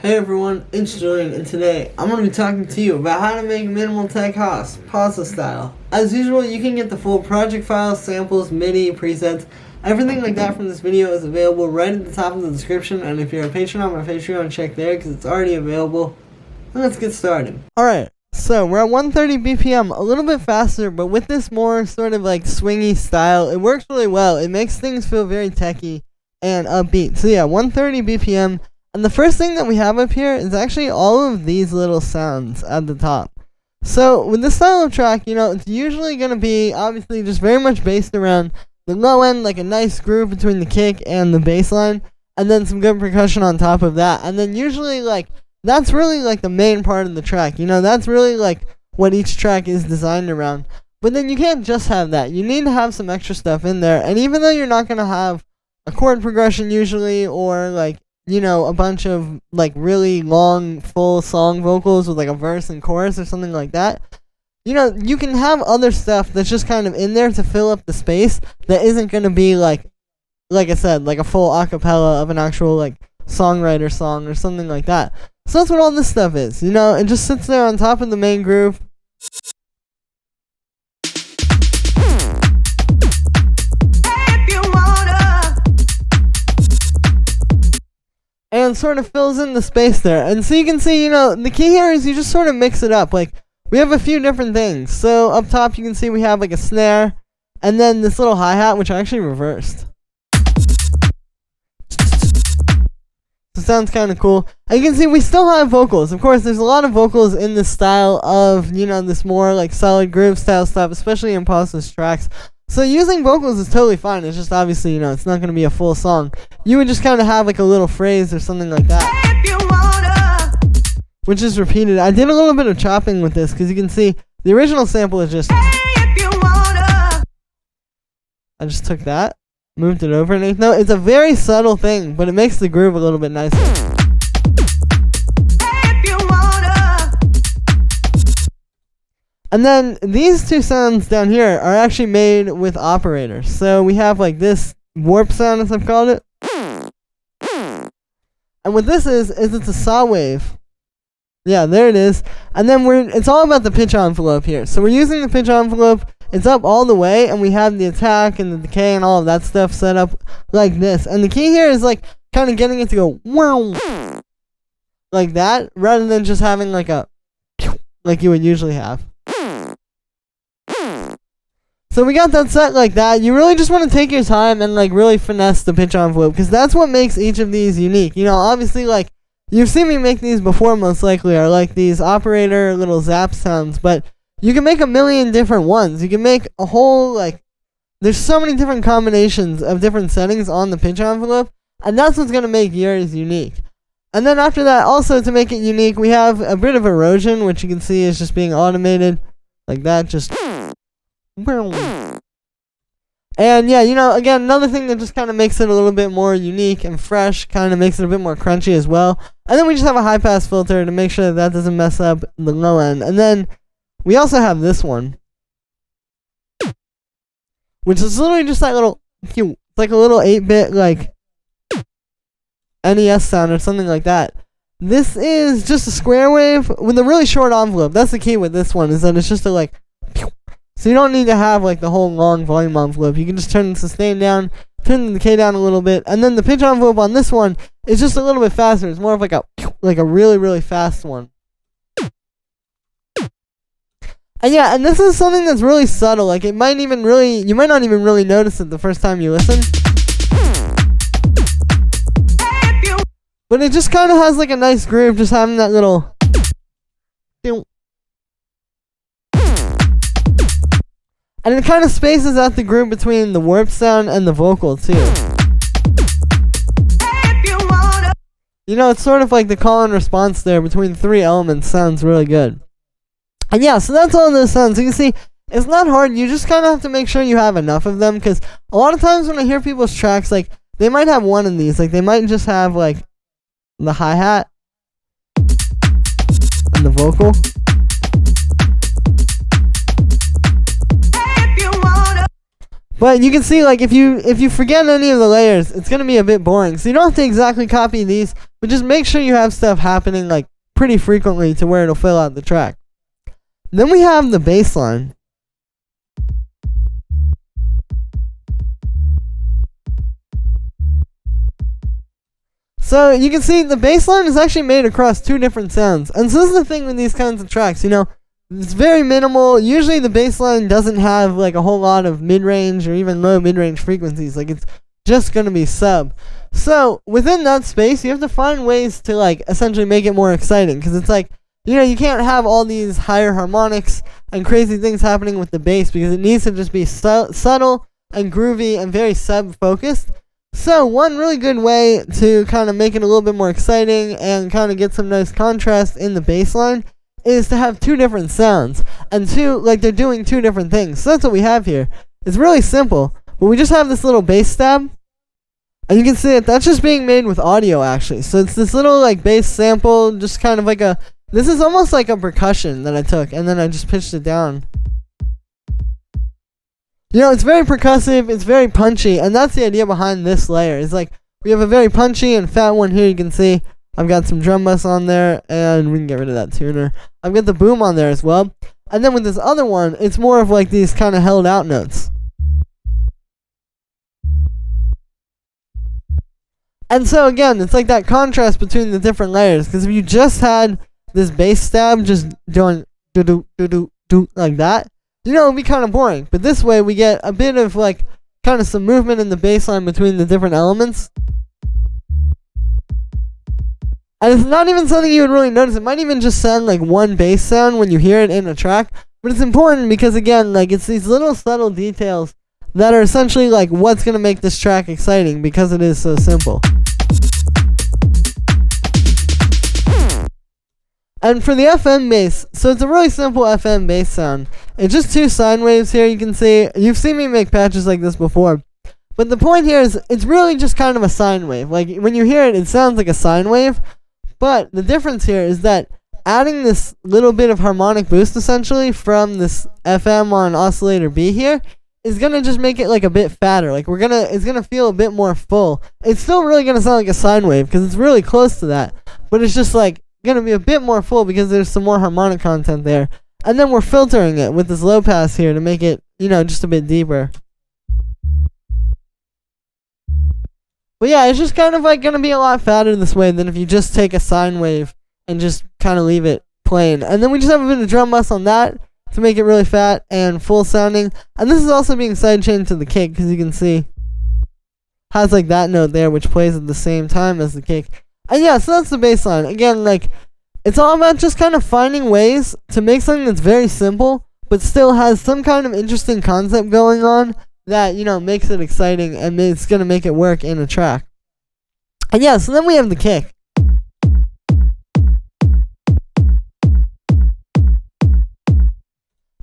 Hey everyone, it's Julian, and today I'm going to be talking to you about how to make minimal tech house, PAWSA style. As usual, you can get the full project files, samples, MIDI, presets, everything like that from this video is available right at the top of the description, and if you're a patron on my Patreon, check there because it's already available. And let's get started. Alright, so we're at 130 BPM, a little bit faster, but with this more sort of like swingy style, it works really well. It makes things feel very techy and upbeat. So yeah, 130 BPM. And the first thing that we have up here is actually all of these little sounds at the top. So with this style of track, it's usually going to be obviously just very much based around the low end, like a nice groove between the kick and the bass line, and then some good percussion on top of that. And then usually that's really like the main part of the track. That's really like what each track is designed around. But then you can't just have that. You need to have some extra stuff in there. And even though you're not going to have a chord progression usually, or a bunch of really long full song vocals with a verse and chorus or something like that, you can have other stuff that's just kind of in there to fill up the space that isn't going to be like I said, like a full acapella of an actual songwriter song or something like that. So that's what all this stuff is. It just sits there on top of the main groove. And sort of fills in the space there. And so you can see, the key here is you just sort of mix it up. We have a few different things. So up top you can see we have a snare, and then this little hi-hat, which I actually reversed. So it sounds kind of cool. And you can see we still have vocals. Of course, there's a lot of vocals in this style of, this more solid groove style stuff, especially in PAWSA's tracks. So using vocals is totally fine. It's just obviously, it's not going to be a full song. You would just kind of have a little phrase or something like that, which is repeated. I did a little bit of chopping with this because you can see the original sample is just, I just took that, moved it over, and it's a very subtle thing, but it makes the groove a little bit nicer. And then these two sounds down here are actually made with operators. So we have this warp sound, as I've called it. And what this is it's a saw wave. Yeah, there it is. And then it's all about the pitch envelope here. So we're using the pitch envelope. It's up all the way, and we have the attack and the decay and all of that stuff set up like this. And the key here is kind of getting it to go wow, like that, rather than just having like you would usually have. So we got that set like that. You really just want to take your time and really finesse the pitch envelope, because that's what makes each of these unique. Obviously you've seen me make these before, most likely, are these operator little zap sounds, but you can make a million different ones. You can make a whole there's so many different combinations of different settings on the pitch envelope, and that's what's going to make yours unique. And then after that, also to make it unique, we have a bit of erosion, which you can see is just being automated like that, just. And yeah, again, another thing that just kind of makes it a little bit more unique and fresh, kind of makes it a bit more crunchy as well. And then we just have a high pass filter to make sure that doesn't mess up the low end. And then we also have this one, which is literally just little, it's like a little 8-bit NES sound or something like that. This is just a square wave with a really short envelope. That's the key with this one, is that it's just a so you don't need to have the whole long volume envelope. You can just turn the sustain down, turn the decay down a little bit, and then the pitch envelope on this one is just a little bit faster. It's more of a really, really fast one. And yeah, and this is something that's really subtle. You might not even really notice it the first time you listen. But it just kind of has a nice groove, just having that little. And it kind of spaces out the groove between the warp sound and the vocal too. It's sort of like the call and response there between three elements sounds really good. And yeah, so that's all those sounds. You can see, it's not hard. You just kind of have to make sure you have enough of them, because a lot of times when I hear people's tracks, they might have one of these. They might just have the hi-hat and the vocal. But you can see, like, if you forget any of the layers, it's going to be a bit boring. So you don't have to exactly copy these, but just make sure you have stuff happening, like, pretty frequently to where it'll fill out the track. Then we have the bass line. So you can see the bass line is actually made across two different sounds. And so this is the thing with these kinds of tracks, you know, it's very minimal. Usually the bass line doesn't have like a whole lot of mid-range or even low mid-range frequencies. Like, it's just going to be sub. So within that space, you have to find ways to like essentially make it more exciting, because it's like, you know, you can't have all these higher harmonics and crazy things happening with the bass, because it needs to just be subtle and groovy and very sub-focused. So one really good way to kind of make it a little bit more exciting and kind of get some nice contrast in the bass line is to have two different sounds, and like they're doing two different things. So that's what we have here. It's really simple, but we just have this little bass stab, and you can see that that's just being made with audio actually. So it's this little like bass sample, just kind of like this is almost like a percussion that I took, and then I just pitched it down. You know, it's very percussive, it's very punchy, and that's the idea behind this layer. It's like, we have a very punchy and fat one here, you can see. I've got some drum bus on there, and we can get rid of that tuner. I've got the boom on there as well. And then with this other one, it's more of like these kind of held out notes. And so again, it's like that contrast between the different layers, because if you just had this bass stab just doing do like that, you know, it'd be kind of boring. But this way, we get a bit of like kind of some movement in the bass line between the different elements. And it's not even something you would really notice. It might even just sound like one bass sound when you hear it in a track. But it's important because, again, like, it's these little subtle details that are essentially like what's going to make this track exciting, because it is so simple. And for the FM bass, so it's a really simple FM bass sound. It's just two sine waves here, you can see. You've seen me make patches like this before. But the point here is, it's really just kind of a sine wave. Like, when you hear it, it sounds like a sine wave. But the difference here is that adding this little bit of harmonic boost, essentially, from this FM on oscillator B here, is going to just make it like a bit fatter. Like, it's going to feel a bit more full. It's still really going to sound like a sine wave, because it's really close to that. But it's just like, going to be a bit more full because there's some more harmonic content there. And then we're filtering it with this low pass here to make it, you know, just a bit deeper. But yeah, it's just kind of like going to be a lot fatter this way than if you just take a sine wave and just kind of leave it plain. And then we just have a bit of drum bus on that to make it really fat and full sounding. And this is also being sidechained to the kick, because you can see has like that note there, which plays at the same time as the kick. And yeah, so that's the bass line. Again, like, it's all about just kind of finding ways to make something that's very simple, but still has some kind of interesting concept going on that, you know, makes it exciting, and it's going to make it work in a track. And yeah, so then we have the kick.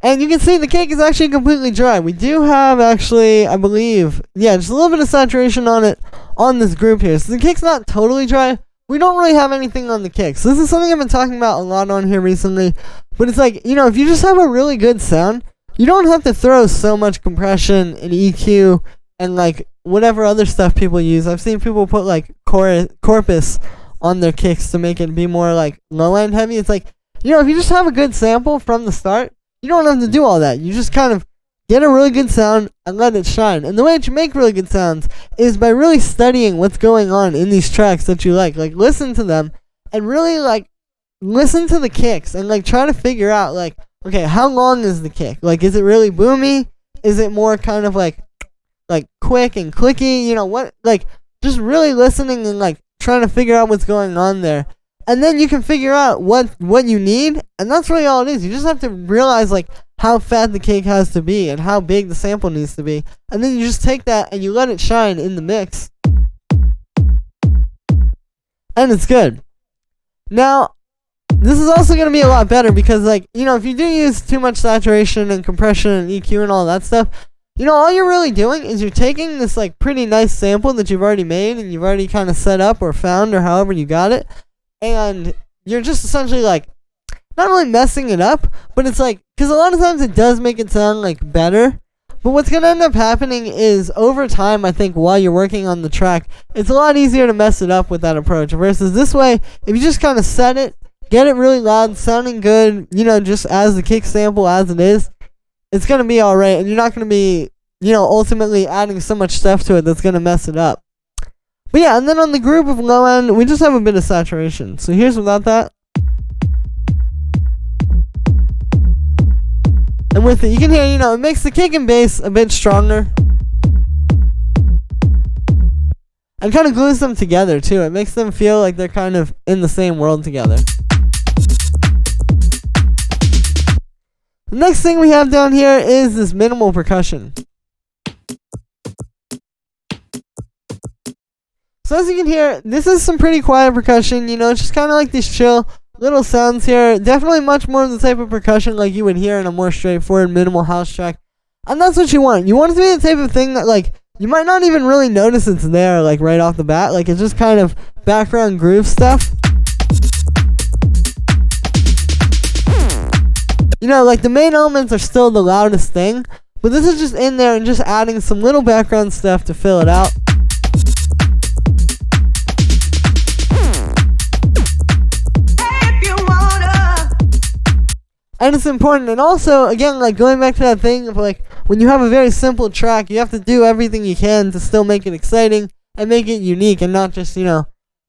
And you can see the kick is actually completely dry. We do have actually, I believe, yeah, just a little bit of saturation on it on this group here. So the kick's not totally dry. We don't really have anything on the kick. So this is something I've been talking about a lot on here recently. But it's like, you know, if you just have a really good sound, you don't have to throw so much compression and EQ and like whatever other stuff people use. I've seen people put like corpus on their kicks to make it be more like low end heavy. It's like, you know, if you just have a good sample from the start, you don't have to do all that. You just kind of get a really good sound and let it shine. And the way to make really good sounds is by really studying what's going on in these tracks that you like. Like, listen to them and really, like, listen to the kicks and, like, try to figure out, like, okay, how long is the kick? Like, is it really boomy? Is it more kind of, like quick and clicky? You know, what, like, just really listening and, like, trying to figure out what's going on there. And then you can figure out what you need, and that's really all it is. You just have to realize, like, how fat the cake has to be and how big the sample needs to be. And then you just take that and you let it shine in the mix. And it's good. Now, this is also going to be a lot better because, like, you know, if you do use too much saturation and compression and EQ and all that stuff, you know, all you're really doing is you're taking this, like, pretty nice sample that you've already made and you've already kind of set up or found or however you got it, and you're just essentially, like, not really messing it up, but it's like, because a lot of times it does make it sound, like, better, But what's going to end up happening is over time, I think, while you're working on the track, it's a lot easier to mess it up with that approach. Versus this way, if you just kind of set it, get it really loud, sounding good, just as the kick sample as it is, it's going to be alright. And you're not going to be, ultimately adding so much stuff to it that's going to mess it up. But yeah, and then on the group of low end, we just have a bit of saturation. So here's without that. And with it, you can hear, it makes the kick and bass a bit stronger. And kind of glues them together, too. It makes them feel like they're kind of in the same world together. The next thing we have down here is this minimal percussion. So as you can hear, this is some pretty quiet percussion, it's just kind of like these chill little sounds here. Definitely much more of the type of percussion like you would hear in a more straightforward minimal house track. And that's what you want. You want it to be the type of thing that, like, you might not even really notice it's there, like, right off the bat. Like, it's just kind of background groove stuff. Like, the main elements are still the loudest thing, but this is just in there and just adding some little background stuff to fill it out. And it's important. And also, again, like, going back to that thing of, like, when you have a very simple track, you have to do everything you can to still make it exciting and make it unique, and not just,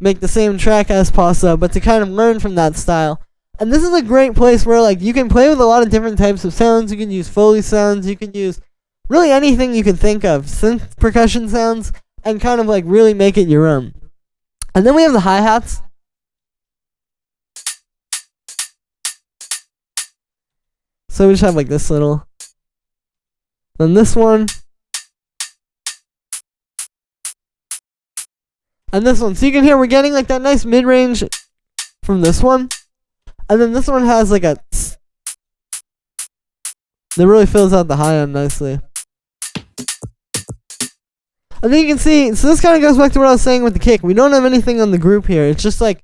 make the same track as PAWSA, but to kind of learn from that style. And this is a great place where, like, you can play with a lot of different types of sounds. You can use Foley sounds. You can use really anything you can think of, synth percussion sounds, and kind of, like, really make it your own. And then we have the hi-hats. So we just have, like, this little. Then this one. And this one. So you can hear we're getting, like, that nice mid-range from this one. And then this one has, like, a tss that really fills out the high end nicely. And then you can see, so this kind of goes back to what I was saying with the kick. We don't have anything on the group here. It's just, like,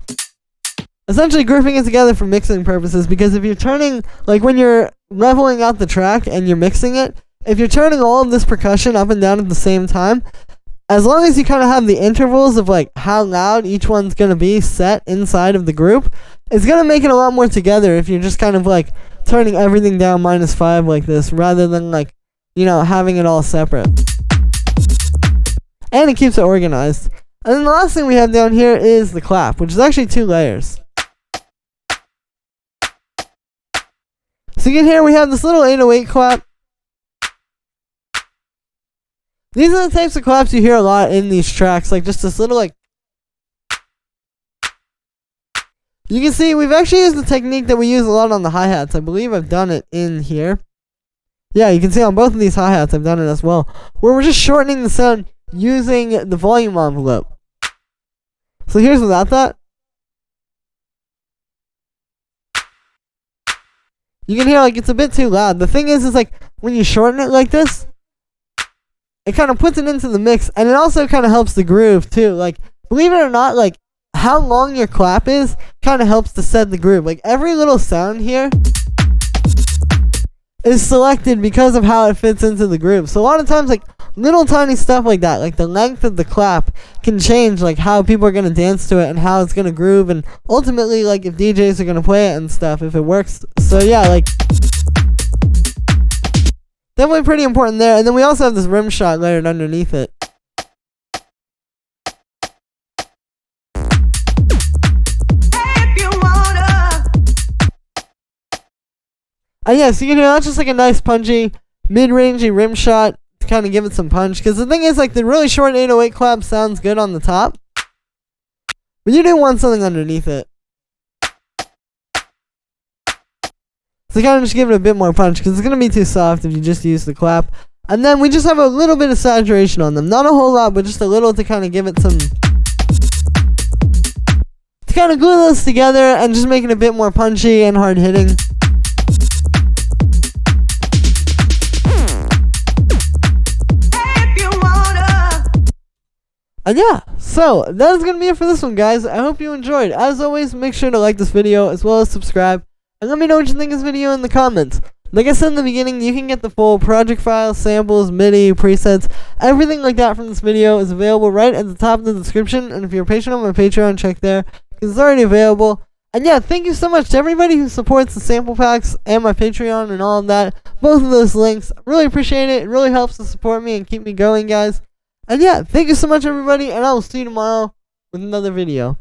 essentially grouping it together for mixing purposes. Because if you're turning, like, when you're leveling out the track and you're mixing it, if you're turning all of this percussion up and down at the same time, as long as you kind of have the intervals of, like, how loud each one's going to be set inside of the group, it's going to make it a lot more together if you're just kind of, like, turning everything down -5 like this, rather than, like, having it all separate. And it keeps it organized. And then the last thing we have down here is the clap, which is actually 2 layers. So you can hear we have this little 808 clap. These are the types of claps you hear a lot in these tracks, like just this little, like. You can see we've actually used the technique that we use a lot on the hi-hats. I believe I've done it in here. Yeah, you can see on both of these hi-hats I've done it as well, where we're just shortening the sound using the volume envelope. So here's without that. You can hear, like, it's a bit too loud. The thing is like, when you shorten it like this, it kind of puts it into the mix, and it also kind of helps the groove too. Like, believe it or not, like, how long your clap is kind of helps to set the groove. Like, every little sound here is selected because of how it fits into the groove. So a lot of times, like, little tiny stuff like that, like the length of the clap can change, like, how people are going to dance to it and how it's going to groove, and ultimately, like, if DJs are going to play it and stuff, if it works. So yeah, like, definitely pretty important there. And then we also have this rim shot layered underneath it. And yeah, so you can hear that's just like a nice punchy, mid-rangey rim shot to kind of give it some punch. Because the thing is, like, the really short 808 clap sounds good on the top, but you do want something underneath it. So kind of just give it a bit more punch, because it's going to be too soft if you just use the clap. And then we just have a little bit of saturation on them. Not a whole lot, but just a little to kind of give it some. To kind of glue those together and just make it a bit more punchy and hard hitting. And yeah, so that is going to be it for this one, guys. I hope you enjoyed. As always, make sure to like this video as well as subscribe. And let me know what you think of this video in the comments. Like I said in the beginning, you can get the full project files, samples, MIDI, presets, everything like that from this video is available right at the top of the description. And if you're a patron on my Patreon, check there, because it's already available. And yeah, thank you so much to everybody who supports the sample packs and my Patreon and all of that. Both of those links. Really appreciate it. It really helps to support me and keep me going, guys. And yeah, thank you so much, everybody, and I will see you tomorrow with another video.